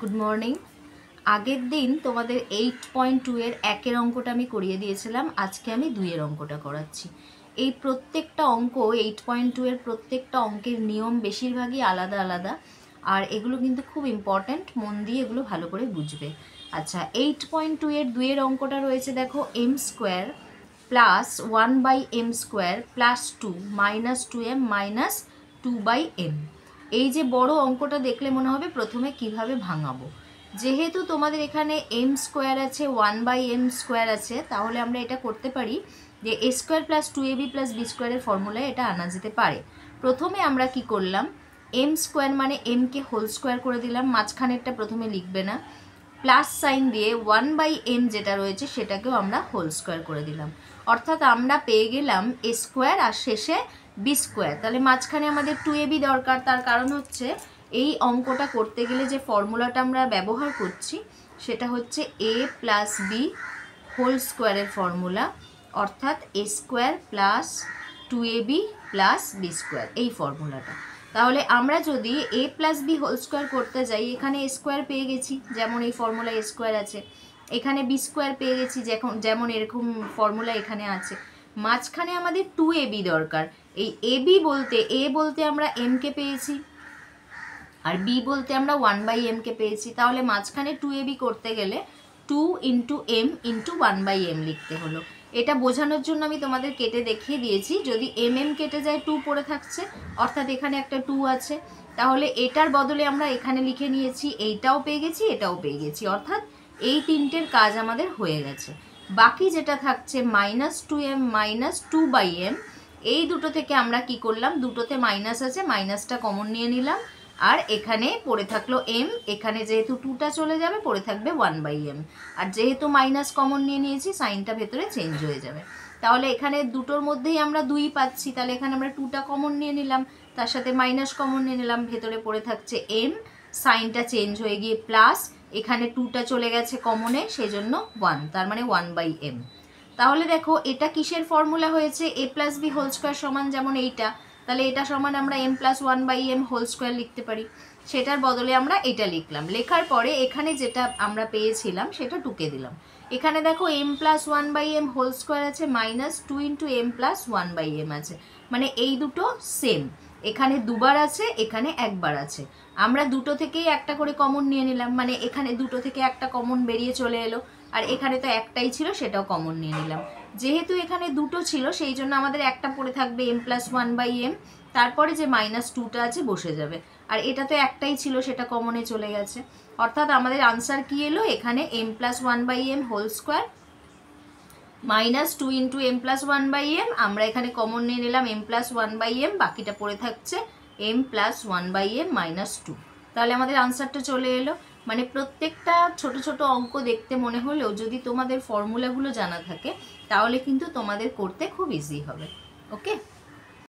Good morning. আগের দিন তোমাদের 8.2 এর একের অঙ্কটা আমি করিয়ে দিয়েছিলাম, আজকে আমি 2 এর অঙ্কটা করাচ্ছি। এই প্রত্যেকটা অঙ্ক 8.2 এর প্রত্যেকটা অঙ্কের নিয়ম বেশিরভাগই আলাদা আলাদা, আর এগুলো কিন্তু খুব ইম্পর্ট্যান্ট, মন দিয়ে এগুলো ভালো করে বুঝবে। আচ্ছা, 8.2 এর 2 এর অঙ্কটা রয়েছে, দেখো M square plus 1/m square plus 2 minus 2m minus 2/m। এই যে বড় অঙ্কটা দেখলে মনে হবে প্রথমে কিভাবে ভাঙাবো। যেহেতু তোমাদের এখানে এম স্কোয়ার আছে, 1/m স্কোয়ার আছে, তাহলে আমরা এটা করতে পারি যে A square plus 2ab plus B স্কোয়ারের ফর্মুলায় এটা আনা যেতে পারে। প্রথমে আমরা কি করলাম, এম স্কোয়ার মানে এমকে হোল স্কোয়ার করে দিলাম, মাঝখানেরটা প্রথমে লিখবে না, প্লাস সাইন দিয়ে 1/m যেটা রয়েছে সেটাকেও আমরা হোল স্কোয়ার করে দিলাম। অর্থাৎ আমরা পেয়ে গেলাম এ স্কোয়ার আর শেষে বি স্কোয়ার। তাহলে মাঝখানে আমাদের 2ab দরকার, তার কারণ হচ্ছে এই অঙ্কটা করতে গেলে যে ফর্মুলাটা আমরা ব্যবহার করছি সেটা হচ্ছে a প্লাস বি হোল স্কোয়ারের ফর্মুলা, অর্থাৎ A square plus 2ab plus B square, এই ফর্মুলাটা। তাহলে আমরা যদি a plus B whole square করতে যাই, এখানে এ স্কোয়ার পেয়ে গেছি, যেমন এই ফর্মুলায় এ স্কোয়ার আছে, এখানে বি স্কোয়ার পেয়ে গেছি, যেমন এরকম ফর্মুলা এখানে আছে, মাঝখানে আমাদের 2ab দরকার। এই ab বলতে a বলতে আমরা m কে পেয়েছি, আর b বলতে আমরা 1/m কে পেয়েছি। তাহলে মাঝখানে 2ab করতে গেলে 2 ইন্টু m ইন্টু 1/m লিখতে হলো। এটা বোঝানোর জন্য আমি তোমাদের কেটে দেখিয়ে দিয়েছি, যদি mm কেটে যায় 2 পড়ে থাকছে, অর্থাৎ এখানে একটা 2 আছে, তাহলে এটার বদলে আমরা এখানে লিখে নিয়েছি, এইটাও পেয়ে গেছি এটাও পেয়ে গেছি, অর্থাৎ এই তিনটের কাজ আমাদের হয়ে গেছে। বাকি যেটা থাকছে -2m মাইনাস 2/m, এই দুটো থেকে আমরা কি করলাম, দুটোতে মাইনাস আছে, মাইনাসটা কমন নিয়ে নিলাম, আর এখানে পড়ে থাকলো m, এখানে যেহেতু 2টা চলে যাবে পড়ে থাকবে 1/m, আর যেহেতু মাইনাস কমন নিয়ে নিয়েছি সাইনটা ভেতরে চেঞ্জ হয়ে যাবে। তাহলে এখানে দুটোর মধ্যেই আমরা 2 পাচ্ছি, তাহলে এখানে আমরা 2টা কমন নিয়ে নিলাম, তার সাথে মাইনাস কমন নিয়ে নিলাম, ভেতরে পড়ে থাকছে m, সাইনটা চেঞ্জ হয়ে গিয়ে প্লাস, এখানে 2টা চলে গেছে কমনে, সেজন্য 1, তার মানে 1/m। তাহলে দেখো এটা কিসের ফর্মুলা হয়েছে, a plus B whole square সমান যেমন এইটা, তাহলে এটা সমান আমরা m plus 1/m whole square লিখতে পারি, সেটার বদলে আমরা এটা লিখলাম। লেখার পরে এখানে যেটা আমরা পেয়েছিলাম সেটা টুকে দিলাম। এখানে দেখো m plus 1/m whole square আছে, minus 2 into m plus 1/m আছে, মানে এই দুটো সেম, এখানে দুবার আছে এখানে একবার আছে, আমরা দুটো থেকেই একটা করে কমন নিয়ে নিলাম, মানে এখানে দুটো থেকে একটা কমন বেরিয়ে চলে এলো, আর এখানে তো একটাই ছিল সেটাও কমন নিয়ে নিলাম। যেহেতু এখানে দুটো ছিল সেই জন্য আমাদের একটা পড়ে থাকবে m প্লাস 1/m, তারপরে যে -2টা আছে বসে যাবে, আর এটা তো একটাই ছিল সেটা কমনে চলে গেছে, অর্থাৎ আমাদের আনসার কি এলো, এখানে m plus 1/m whole square -2 into m plus 1/m, আমরা এখানে কমন নিয়ে নিলাম m প্লাস 1/m, বাকিটা পড়ে থাকছে m প্লাস 1/m মাইনাস 2। তাহলে আমাদের আনসারটা চলে এলো। মানে প্রত্যেকটা ছোট ছোট অঙ্ক দেখতে মনে হলেও যদি তোমাদের ফর্মুলাগুলো জানা থাকে তাহলে কিন্তু তোমাদের করতে খুব ইজি হবে। ওকে।